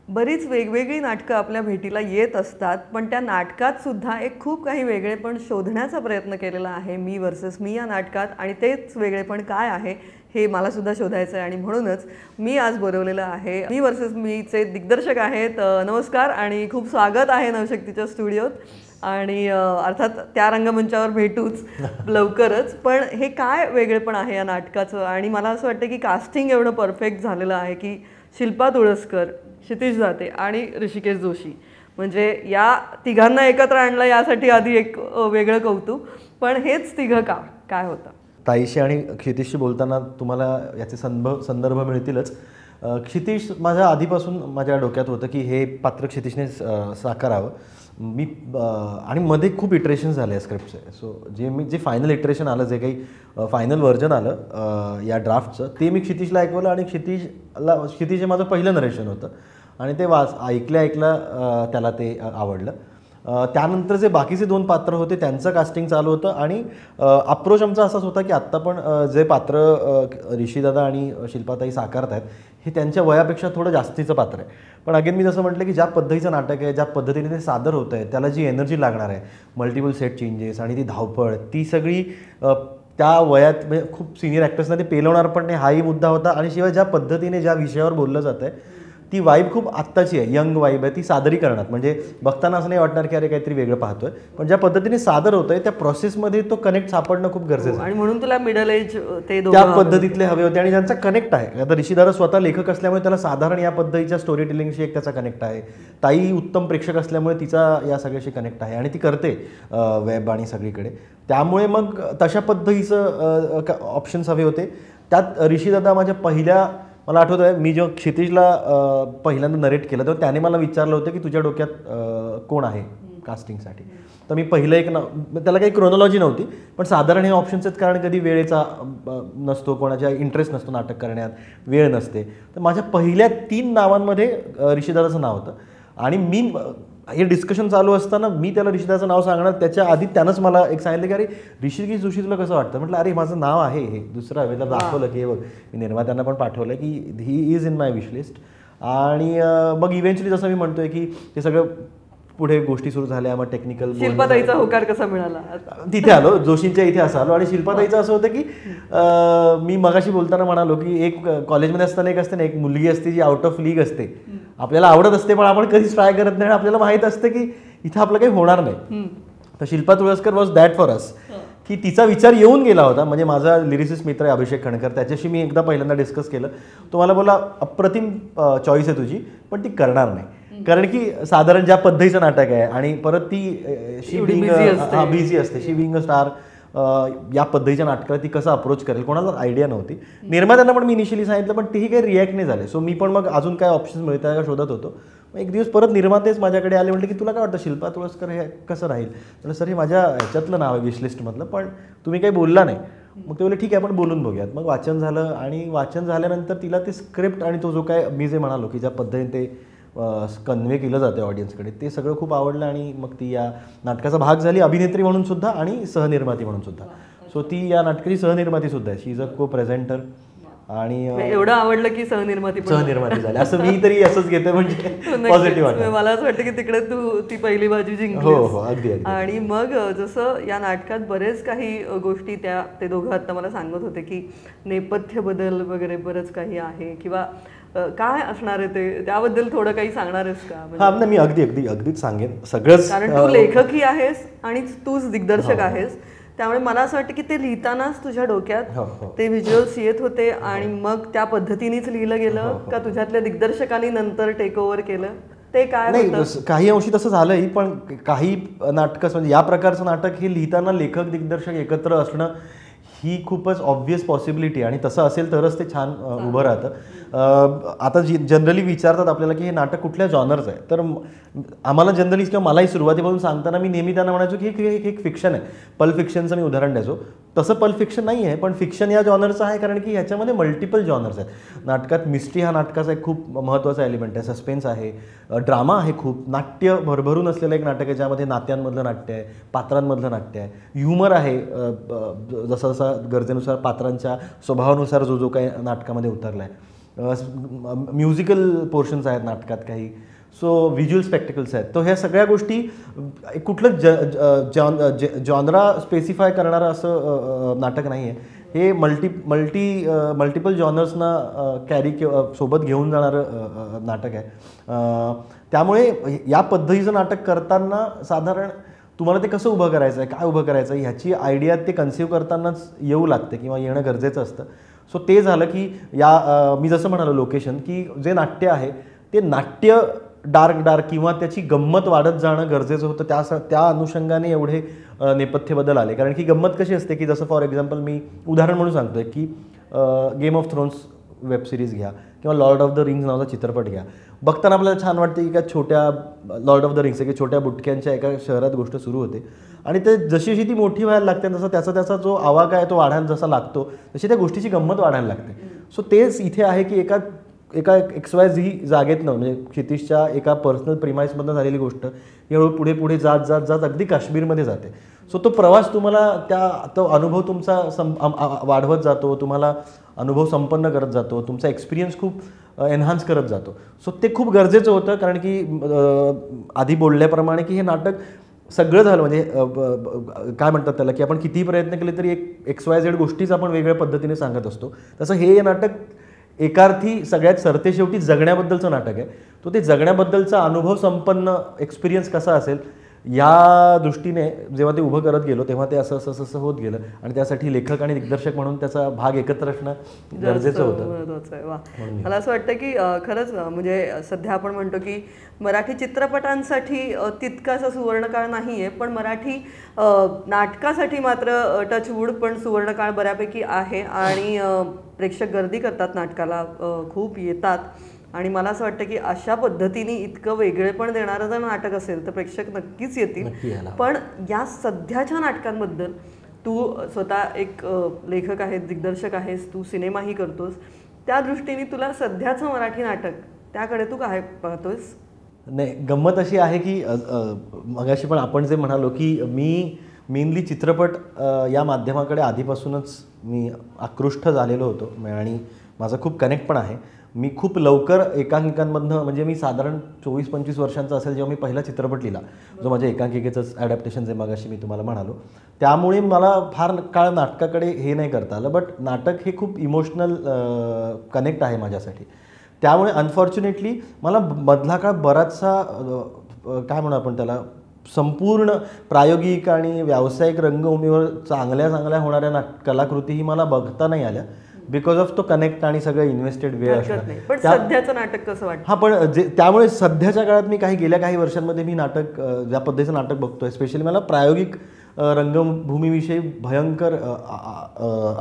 बरीच वेगवेगळी नाटकं आपल्या भेटीला येत असतात, पण त्या नाटकात सुद्धा एक खूप काही वेगळेपण शोधण्याचा प्रयत्न केलेला आहे मी वर्सेस मी या नाटकात. आणि तेच वेगळेपण काय आहे हे मला सुद्धा शोधायचं आहे. आणि म्हणूनच मी आज बोलवलेलं आहे मी वर्सेस मीचे दिग्दर्शक आहेत. नमस्कार आणि खूप स्वागत आहे नवशक्तीच्या स्टुडिओत. आणि अर्थात त्या रंगमंचावर भेटूच लवकरच. पण हे काय वेगळेपण आहे या नाटकाचं, आणि मला असं वाटतं की कास्टिंग एवढं परफेक्ट झालेलं आहे की शिल्पा तुळसकर, क्षितिज दाते आणि ऋषिकेश जोशी, म्हणजे या तिघांना एकत्र आणलं यासाठी आधी एक वेगळं कौतुक. पण हेच तिघं का काय होतं? ताईशी आणि क्षितिजशी बोलताना तुम्हाला याचे संदर्भ मिळतीलच. क्षितिज माझ्या आधीपासून माझ्या डोक्यात होतं की हे पात्र क्षितिजने साकारावं. मी आणि मध्ये खूप इटरेशन झाले या स्क्रिप्टचे. सो जे फायनल इटरेशन आलं, जे काही फायनल व्हर्जन आलं या ड्राफ्टचं, ते मी क्षितिजला ऐकवलं. आणि क्षितिज हे माझं पहिलं नरेशन होतं आणि ते ऐकल्या त्याला ते आवडलं. त्यानंतर जे बाकीचे 2 पात्र होते त्यांचं कास्टिंग चालू होतं. आणि अप्रोच आमचा असाच होता की आत्ता पण जे पात्र ऋषीदादा आणि शिल्पाताई साकारत आहेत हे त्यांच्या वयापेक्षा थोडं जास्तीचं पात्र आहे. पण अगेन मी जसं म्हटलं की ज्या पद्धतीचं नाटक आहे, ज्या पद्धतीने ते सादर होतं आहे, त्याला जी एनर्जी लागणार आहे, मल्टिपल सेट चेंजेस आणि ती धावपळ, ती सगळी त्या वयात म्हणजे खूप सिनियर ॲक्टर्सना ते पेलवणार पण नाही, हाही मुद्दा होता. आणि शिवाय ज्या पद्धतीने ज्या विषयावर बोललं जातं आहे ती वाईब खूप आत्ताची आहे, यंग वाईब आहे. ती सादरीकरणात म्हणजे बघताना असं नाही वाटणार की अरे काहीतरी वेगळं पाहतोय, पण ज्या पद्धतीने सादर होतं आहे त्या प्रोसेसमध्ये तो कनेक्ट सापडणं खूप गरजेचं आहे. आणि म्हणून तुला मिडल एज ते त्या पद्धतीतले हवे होते आणि ज्यांचा कनेक्ट आहे. आता ऋषीदादा स्वतः लेखक असल्यामुळे त्याला साधारण या पद्धतीच्या स्टोरी टेलिंगशी एक त्याचा कनेक्ट आहे. ताई उत्तम प्रेक्षक असल्यामुळे तिचा या सगळ्याशी कनेक्ट आहे आणि ती करते वेब आणि सगळीकडे. त्यामुळे मग तशा पद्धतीचं ऑप्शन्स हवे होते. त्यात ऋषीदादा माझ्या मला आठवतं आहे मी जेव्हा क्षितिजला पहिल्यांदा नरेट केलं तेव्हा त्याने मला विचारलं होतं की तुझ्या डोक्यात कोण आहे कास्टिंगसाठी. तर मी पहिलं एक त्याला काही क्रोनॉलॉजी नव्हती, पण साधारण हे ऑप्शन्स आहेत कारण कधी वेळेचा नसतो, कोणाच्या इंटरेस्ट नसतो नाटक करण्यात, वेळ नसते. तर माझ्या पहिल्या 3 नावांमध्ये ऋषीदादाचं नाव होतं. आणि मी हे डिस्कशन चालू असताना मी त्याला ऋषीदादाचं नाव सांगणार त्याच्या आधी त्यानंच मला एक सांगितलं की अरे ऋषिकेश जोशी तुला कसं वाटतं. म्हटलं अरे माझं नाव आहे हे दुसरं हवे. त्याला दाखवलं की हे बघ, मी निर्मात्यांना पण पाठवलं की he is in my wish list. आणि मग इव्हेंच्युअली जसं मी म्हणतोय की ते सगळं पुढे गोष्टी सुरू झाल्या. मग टेक्निकल शिल्पाताईचा होकार कसा मिळाला तिथे आलो, जोशींच्या इथे असं आलो. आणि शिल्पाताईचं असं होतं की मी मगाशी बोलताना म्हणालो की एक कॉलेजमध्ये असताना एक असते ना, एक मुलगी असते जी आउट ऑफ लीग असते, आपल्याला आवडत असते पण आपण कधीच ट्राय करत नाही, आपल्याला माहीत असतं की इथं आपलं काही होणार नाही. तर Shilpa Tulaskar was that for us, की तिचा विचार येऊन गेला होता. म्हणजे माझा लिरिसिस्ट मित्र आहे अभिषेक खणकर, त्याच्याशी मी एकदा पहिल्यांदा डिस्कस केलं. तो मला बोला अप्रतिम चॉईस आहे तुझी, पण ती करणार नाही. कारण की साधारण ज्या पद्धतीचं नाटक आहे आणि परत ती बिझी असते, शी बिंग अ स्टार, या पद्धतीच्या नाटकाला ती कसं अप्रोच करेल कोणाला आयडिया नव्हती. निर्मात्यांना पण मी इनिशियली सांगितलं पण तेही काही रिॲक्ट नाही झाले. सो मी पण मग अजून काय ऑप्शन्स मिळतात का शोधत होतो. मग एक दिवस परत निर्मातेच माझ्याकडे आले, म्हटलं की तुला काय वाटतं शिल्पा तुळसकर हे कसं राहील. म्हटलं सर हे माझ्या ह्याच्यातलं नाव आहे विशलिस्टमधलं, पण तुम्ही काही बोलला नाही. मग ते बोलले ठीक आहे आपण बोलून बघूयात. मग वाचन झालं आणि वाचन झाल्यानंतर तिला ते स्क्रिप्ट आणि तो जो काय मी जे म्हणालो की ज्या पद्धतीने ते कन्वे केलं जातं ऑडियन्सकडे ते सगळं खूप आवडलं. आणि मग ती या नाटकाचा भाग झाली, अभिनेत्री म्हणून सुद्धा आणि सहनिर्माती म्हणून सुद्धा. सो ती या नाटकाची सहनिर्माती सुद्धा आहे. शी इज अ को प्रेझेंटर. आणि एवढं आवडलं की सहनिर्माती झाली असं मी तरी असंच घेते, म्हणजे पॉझिटिव्ह वाटतं. मला असं वाटतं की तिकडे तू ती पहिली बाजी जिंकली. हो अगदी. आणि मग जसं या नाटकात बरेच काही गोष्टी ते दोघं आता मला सांगत होते की नेपथ्य बदल वगैरे बरंच काही आहे, किंवा काय असणार आहे ते, त्याबद्दल थोडं काही सांगणार आहेस का? हा मी अगदीच सांगेन सगळंच, कारण तू लेखकही आहेस आणि तूच दिग्दर्शक आहेस. त्यामुळे मला असं वाटतं की ते लिहितानाच तुझ्या डोक्यात ते व्हिज्युअल्स येत होते आणि मग त्या पद्धतीनेच लिहिलं गेलं का तुझ्यातल्या दिग्दर्शकांनी नंतर टेक ओव्हर केलं, ते काय? नाही, काही अंशी तसं झालंही, पण काही नाटकं म्हणजे या प्रकारचं नाटक हे लिहिताना लेखक दिग्दर्शक एकत्र असणं ही खूपच ऑब्व्हियस पॉसिबिलिटी, आणि तसं असेल तरच ते छान उभं राहतं. आता जनरली विचारतात आपल्याला की हे नाटक कुठल्या जॉनरचं आहे, तर आम्हाला जनरली किंवा मलाही सुरुवातीपासून सांगताना मी नेहमी त्यांना म्हणायचो की हे एक फिक्शन आहे. पल्प फिक्शनचं मी उदाहरण द्यायचो. तसं पल्प फिक्शन नाही आहे, पण फिक्शन या जॉनरचं आहे कारण की ह्याच्यामध्ये मल्टिपल जॉनर्स आहेत. नाटकात मिस्ट्री हा नाटकाचा एक खूप महत्त्वाचा एलिमेंट आहे, सस्पेन्स आहे, ड्रामा आहे, खूप नाट्य भरभरून असलेलं एक नाटक आहे ज्यामध्ये नात्यांमधलं नाट्य आहे, पात्रांमधलं नाट्य आहे, ह्युमर आहे, जसं जसं गरजेनुसार पात्रांच्या स्वभावानुसार जो जो काही नाटकामध्ये उतरला आहे, म्युझिकल पोर्शन्स आहेत नाटकात काही, सो व्हिज्युअल स्पेक्टिकल्स आहेत. तर ह्या सगळ्या गोष्टी कुठलं जॉनरा स्पेसिफाय करणारं असं नाटक नाही आहे. हे मल्टिपल जॉनर्सना कॅरी सोबत घेऊन जाणारं नाटक आहे. त्यामुळे या पद्धतीचं नाटक करताना साधारण तुम्हाला ते कसं उभं करायचं आहे, काय उभं करायचं आहे ह्याची आयडिया ते कन्सिव्ह करतानाच येऊ लागते किंवा येणं गरजेचं असतं. सो ते झालं की मी जसं म्हणालो लोकेशन, की जे नाट्य आहे ते नाट्य डार्क किंवा त्याची गंमत वाढत जाणं गरजेचं होतं. त्या अनुषंगाने एवढे नेपथ्य बदल आले. कारण की गंमत कशी असते की जसं फॉर एक्झाम्पल मी उदाहरण म्हणून सांगतोय की game of thrones web series घ्या किंवा लॉर्ड ऑफ द रिंग्स नावाचा चित्रपट घ्या. बघताना आपल्याला छान वाटते की छोट्या लॉर्ड ऑफ द रिंग्स की छोट्या बुटक्यांच्या एका शहरात गोष्ट सुरू होते आणि ते जशी ती मोठी व्हायला लागते तसं त्याचा जो आवाका आहे तो वाढायला जसा लागतो तशी त्या गोष्टीची गंमत वाढायला लागते. सो तेच इथे आहे की एका XYZ जागेतनं म्हणजे क्षितिशच्या एका पर्सनल प्रिमाइसमधनं झालेली गोष्ट हळूहळू पुढे जात अगदी काश्मीरमध्ये जाते. सो तो प्रवास तुम्हाला तो अनुभव तुमचा वाढवत जातो, तुम्हाला अनुभव संपन्न करत जातो, तुमचा एक्सपिरियन्स खूप एन्हान्स करत जातो. सो ते खूप गरजेचं होतं. कारण की आधी बोलल्याप्रमाणे की हे नाटक सगळं झालं म्हणजे काय म्हणतात त्याला की आपण कितीही प्रयत्न केले तरी एक XYZ गोष्टीच आपण वेगळ्या पद्धतीने सांगत असतो. तसं हे नाटक एकार्थी सगळ्यात सरतेशेवटी जगण्याबद्दलचं नाटक आहे. तो ते जगण्याबद्दलचा अनुभव संपन्न एक्सपिरियन्स कसा असेल या दृष्टीने जेव्हा ते उभं करत गेलो तेव्हा ते असं होत गेलं आणि त्यासाठी लेखक आणि दिग्दर्शक म्हणून त्याचा भाग एकत्र असणं गरजेचं होतं. वा, मला असं वाटतं की खरंच म्हणजे सध्या आपण म्हणतो की मराठी चित्रपटांसाठी तितकासा सुवर्णकाळ नाही आहे, पण मराठी नाटकासाठी मात्र टचवूड पण सुवर्णकाळ बऱ्यापैकी आहे आणि प्रेक्षक गर्दी करतात नाटकाला, खूप येतात. आणि मला असं वाटतं की अशा पद्धतीने इतकं वेगळेपण देणारं जर नाटक असेल तर प्रेक्षक नक्कीच येतील. पण या सध्याच्या नाटकांबद्दल तू स्वतः एक लेखक आहेस, दिग्दर्शक आहेस, तू सिनेमाही करतोस, त्या दृष्टीने तुला सध्याचं मराठी नाटक त्याकडे तू काय पाहतोस? नाही, गंमत अशी आहे की मगाशी पण आपण जे म्हणालो की मी मेनली चित्रपट या माध्यमाकडे आधीपासूनच मी आकृष्ट झालेलो होतो आणि माझा खूप कनेक्ट पण आहे. मी खूप लवकर एकांकिकांमधनं म्हणजे मी साधारण 24-25 वर्षांचा असेल जेव्हा मी पहिला चित्रपट लिहिला जो माझ्या एकांकिकेचंच ॲडॅप्टेशन जे मगाशी मी तुम्हाला म्हणालो. त्यामुळे मला फार काळ नाटकाकडे हे नाही करता आलं. बट नाटक हे खूप इमोशनल कनेक्ट आहे माझ्यासाठी. त्यामुळे अनफॉर्च्युनेटली मला मधला काळ बराचसा काय म्हणू आपण त्याला संपूर्ण प्रायोगिक आणि व्यावसायिक रंगभूमीवर चांगल्या होणाऱ्या कलाकृतीही मला बघता नाही आल्या बिकॉज ऑफ तो कनेक्ट आणि सगळं इन्व्हेस्टेड वेळ असणं. पण सध्याचं नाटक कसं वाटतं? हां, पण त्यामुळे सध्याच्या काळात मी गेल्या काही वर्षांमध्ये मी नाटक ज्या पद्धतीचं नाटक बघतोय स्पेशली मला प्रायोगिक रंगभूमीविषयी भयंकर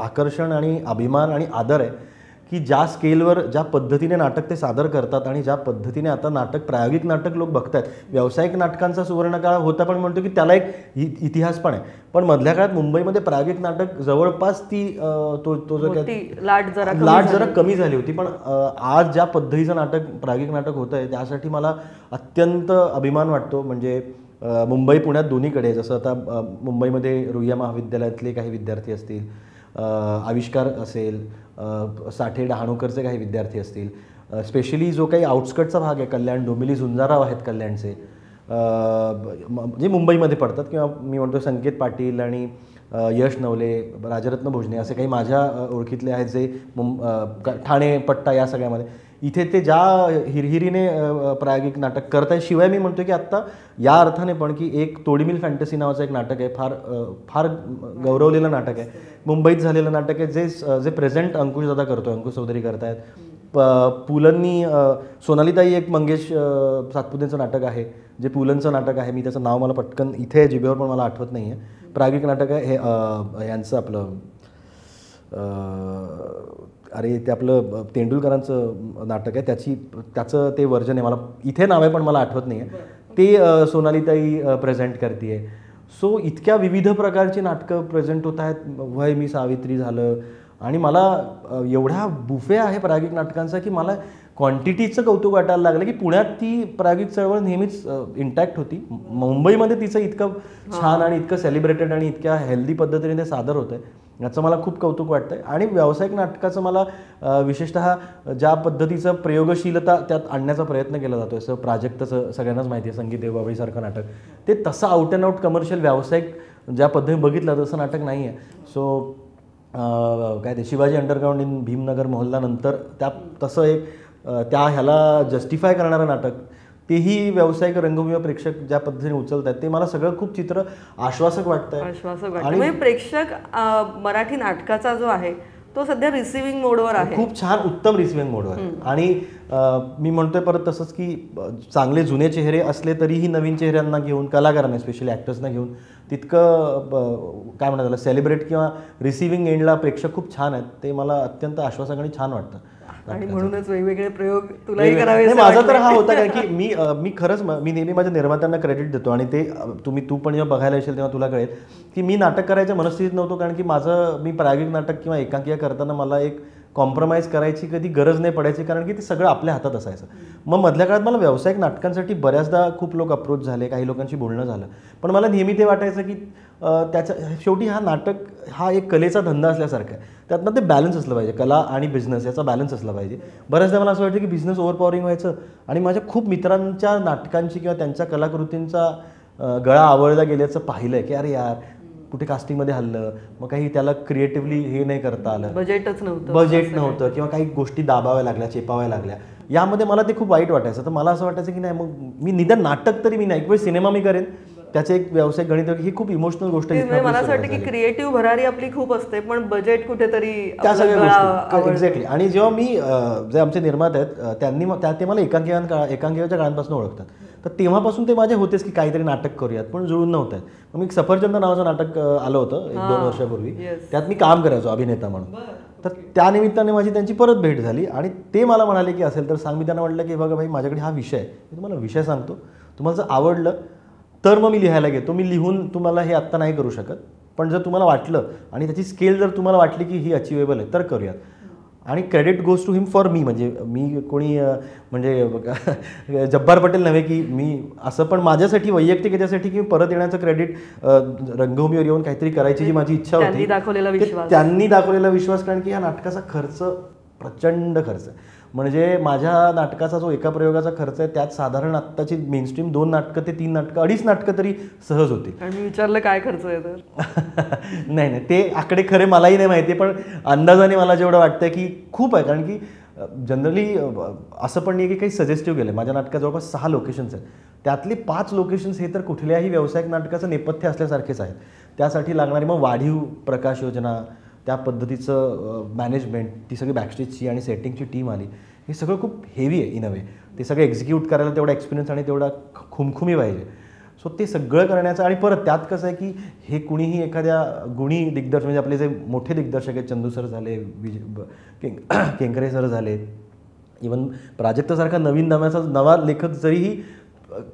आकर्षण आणि अभिमान आणि आदर आहे की ज्या स्केलवर ज्या पद्धतीने नाटक ते सादर करतात आणि ज्या पद्धतीने आता प्रायोगिक नाटक लोक बघतात. व्यावसायिक नाटकांचा सुवर्णकाळ होता पण म्हणतो की त्याला एक इतिहास पण आहे. पण मधल्या काळात मुंबईमध्ये प्रायोगिक नाटक जवळपास तो जो लाट जरा कमी झाली होती. पण आज ज्या पद्धतीचं प्रायोगिक नाटक होतं आहे त्यासाठी मला अत्यंत अभिमान वाटतो. म्हणजे मुंबई पुण्यात दोन्हीकडे जसं आता मुंबईमध्ये रुईया महाविद्यालयातले काही विद्यार्थी असतील, आविष्कार असेल, साठे डहाणूकरचे काही विद्यार्थी असतील, स्पेशली जो काही आउटस्कटचा भाग आहे कल्याण, डोंबिवली, झुंजाराव आहेत कल्याणचे म्हणजे मुंबईमध्ये पडतात किंवा मी म्हणतो संकेत पाटील आणि यश नवले, राजरत्न भोजने असे काही माझ्या ओळखीतले आहेत जे ठाणे पट्टा या सगळ्यामध्ये इथे ते ज्या हिरहिरीने प्रायोगिक नाटक करत आहे. शिवाय मी म्हणतो की आत्ता या अर्थाने पण की एक तोडीमिल फॅन्टसी नावाचं एक नाटक आहे, फार गौरवलेलं नाटक आहे, मुंबईत झालेलं नाटक आहे जे प्रेझेंट अंकुश दादा करतो, अंकुश चौधरी करतायत. पुलंनी सोनालीताई एक मंगेश सातपुतेचं नाटक आहे जे पुलंचं नाटक आहे. मी त्याचं नाव मला पटकन इथे जिभेवर पण मला आठवत नाही आहे. प्रायोगिक नाटक आहे हे यांचं आपलं ते आपलं तेंडुलकरांचं नाटक आहे, त्याचं ते व्हर्जन आहे. मला इथे नाव आहे पण मला आठवत नाही आहे. ते सोनालीताई प्रेझेंट करते आहे. सो इतक्या विविध प्रकारची नाटकं प्रेझेंट होत आहेत. वय मी सावित्री झालं आणि मला एवढा बुफे आहे प्रायोगिक नाटकांचा की मला क्वांटिटीचं कौतुक वाटायला लागलं की पुण्यात ती प्रायोगिक चळवळ नेहमीच इंटॅक्ट होती. मुंबईमध्ये तिचं इतकं छान आणि इतकं सेलिब्रेटेड आणि इतक्या हेल्दी पद्धतीने ते सादर होतं आहे. याचं मला खूप कौतुक वाटतंय. आणि व्यावसायिक नाटकाचं मला विशेषतः ज्या पद्धतीचं प्रयोगशीलता त्यात आणण्याचा प्रयत्न केला जातो, असं प्राजक्तचं सगळ्यांनाच माहिती आहे, संगीत देवबाभळीसारखं नाटक, ते तसं आउट अँड आउट कमर्शियल व्यावसायिक ज्या पद्धतीने बघितलं तसं नाटक नाही आहे. सो काय ते शिवाजी अंडरग्राऊंड इन भीमनगर मोहल्लानंतर तसं एक त्या ह्याला जस्टिफाय करणारं नाटक, तेही व्यावसायिक रंगभूमी प्रेक्षक ज्या पद्धतीने उचलत आहेत, ते मला सगळं खूप चित्र आश्वासक वाटतंय. म्हणजे प्रेक्षक मराठी नाटकाचा जो आहे तो सध्या रिसिव्हिंग मोडवर आहे, खूप छान उत्तम रिसिव्हिंग मोडवर. आणि मी म्हणतोय परत तसंच की चांगले जुने चेहरे असले तरीही नवीन चेहऱ्यांना घेऊन, कलाकारांना स्पेशली ॲक्टर्सना घेऊन तितकं काय म्हणतात त्याला सेलिब्रेट किंवा रिसिव्हिंग एंडला प्रेक्षक खूप छान आहेत. ते मला अत्यंत आश्वासक आणि छान वाटतं. आणि म्हणूनच वेगवेगळे प्रयोग तुलाही करावे. माझा तर हा होता कारण की मी खरंच मी नेहमी माझ्या निर्मात्यांना क्रेडिट देतो, आणि ते तू पण जेव्हा बघायला येशील तेव्हा तुला कळेल की मी नाटक करायच्या मनस्थितीत नव्हतो. कारण की मी प्रायोगिक नाटक किंवा एकांकिका करताना मला एक कॉम्प्रोमाइज करायची कधी गरज नाही पडायची, कारण की ते सगळं आपल्या हातात असायचं. मग मधल्या काळात मला व्यावसायिक नाटकांसाठी बऱ्याचदा खूप लोक अप्रोच झाले, काही लोकांशी बोलणं झालं, पण मला नेहमी ते वाटायचं की त्याच्या शेवटी हा नाटक हा एक कलेचा धंदा असल्यासारखा आहे. त्यातनं ते बॅलन्स असलं पाहिजे, कला आणि बिझनेस याचा बॅलन्स असला पाहिजे. बऱ्याचदा मला असं वाटतं की बिझनेस ओव्हरपॉवरिंग व्हायचं, आणि माझ्या खूप मित्रांच्या नाटकांची किंवा त्यांच्या कलाकृतींचा गळा आवळला गेल्याचं पाहिलं आहे की अरे यार कुठे कास्टिंगमध्ये हल्लं, मग काही त्याला क्रिएटिव्हली हे नाही करता आलं, बजेट नव्हतं किंवा काही गोष्टी दाबाव्या लागल्या, चेपाव्या लागल्या. यामध्ये मला ते खूप वाईट वाटायचं. तर मला असं वाटायचं की नाही, मग मी निदान नाटक तरी मी नाही, एक वेळ सिनेमा मी करेन, त्याचे एक व्यावसायिक गणित, ही खूप इमोशनल गोष्ट आहे. मला असं वाटतं की क्रिएटिव्ह भरारी आपली खूप असते, पण बजेट कुठेतरी त्या सगळ्या गोष्टी एक्झॅक्टली. आणि जेव्हा मी जे आमचे निर्माते आहेत ते मला एकांकिकाच्या काळांपासून ओळखतात, तर तेव्हापासून ते माझे होतेच की काहीतरी नाटक करूयात, पण जुळून नव्हतं. मग मी सफरचंद नावाचं नाटक आलं होतं 1-2 वर्षापूर्वी, त्यात मी काम करायचो अभिनेता म्हणून. तर त्या निमित्ताने माझी त्यांची परत भेट झाली, आणि ते मला म्हणाले की असेल तर सांग. मी त्यांना म्हटलं की बघा भाई, माझ्याकडे हा विषय आहे, मी तुम्हाला विषय सांगतो, तुम्हाला जर आवडलं तर मग मी लिहायला घेतो. मी लिहून तुम्हाला हे आत्ता नाही करू शकत, पण जर तुम्हाला वाटलं आणि त्याची स्केल जर तुम्हाला वाटली की ही अचिवेबल आहे तर करूयात. आणि credit goes to him for me, म्हणजे मी कोणी म्हणजे जब्बार पटेल नव्हे की मी असं, पण माझ्यासाठी वैयक्तिक याच्यासाठी की परत येण्याचं क्रेडिट रंगभूमीवर येऊन काहीतरी करायची जी माझी इच्छा होती, त्यांनी दाखवलेला विश्वास. कारण की या नाटकाचा खर्च प्रचंड खर्च आहे. म्हणजे माझ्या नाटकाचा जो एका प्रयोगाचा खर्च आहे, त्यात साधारण आत्ताची मेनस्ट्रीम 2 नाटकं ते 3 नाटकं 2.5 नाटकं तरी सहज होती. आणि मी विचारलं काय खर्च आहे तर नाही ते आकडे खरे मलाही नाही माहिती, पण अंदाजाने मला जेवढं वाटतं की खूप आहे. कारण की जनरली असं पण नाही की काही सजेस्टिव्ह केलं. माझ्या नाटकात जवळपास 6 लोकेशन्स आहेत, त्यातले 5 लोकेशन्स हे तर कुठल्याही व्यावसायिक नाटकाचं नेपथ्य असल्यासारखेच आहेत. त्यासाठी लागणारी मग वाढीव प्रकाश योजना, त्या पद्धतीचं मॅनेजमेंट, ती सगळी बॅकस्टेजची आणि सेटिंगची टीम आली, हे सगळं खूप हेवी आहे इन अ वे. ते सगळं एक्झिक्यूट करायला तेवढा एक्सपिरियन्स आणि तेवढा खुमखुमी पाहिजे. सो ते सगळं करण्याचं, आणि परत त्यात कसं आहे की हे कुणीही एखाद्या गुणी दिग्दर्शक, म्हणजे आपले जे मोठे दिग्दर्शक आहेत, चंदू सर झाले, केंकरे सर झाले, इवन प्राजक्तसारखा नवा लेखक जरीही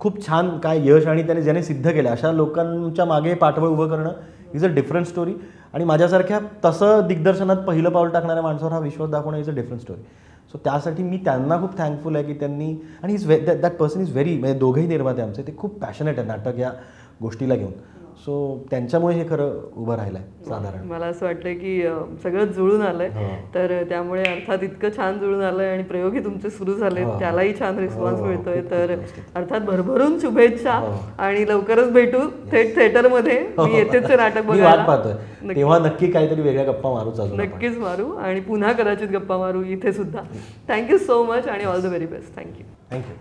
खूप छान काय यश आणि ज्याने सिद्ध केलं, अशा लोकांच्या मागे पाठबळ उभं करणं इज अ डिफरंट स्टोरी. आणि माझ्यासारख्या तसं दिग्दर्शनात पहिलं पाऊल टाकणाऱ्या माणसावर हा विश्वास दाखवणं is a different story. So त्यासाठी मी त्यांना खूप थँकफुल आहे की त्यांनी, आणि दॅट पर्सन इज व्हेरी, म्हणजे दोघंही निर्माते आमचे, ते खूप पॅशनेट आहे नाटक या गोष्टीला घेऊन. सो त्यांच्यामुळे हे खरं उभं राहिलं आहे. साधारण मला असं वाटतं की सगळं जुळून आलंय, तर त्यामुळे अर्थात इतकं छान जुळून आलंय, आणि प्रयोगही तुमचे सुरू झाले, त्यालाही छान रिस्पॉन्स मिळतोय. तर अर्थात भरभरून शुभेच्छा, आणि लवकरच भेटू थेट थिएटरमध्ये. मी येतेच नाटक बघायला पाहतोय, तेव्हा नक्की काहीतरी वेगळ्या गप्पा मारूच, नक्कीच मारू, आणि पुन्हा कदाचित गप्पा मारू इथे सुद्धा. थँक्यू सो मच, आणि all the very best. Thank you.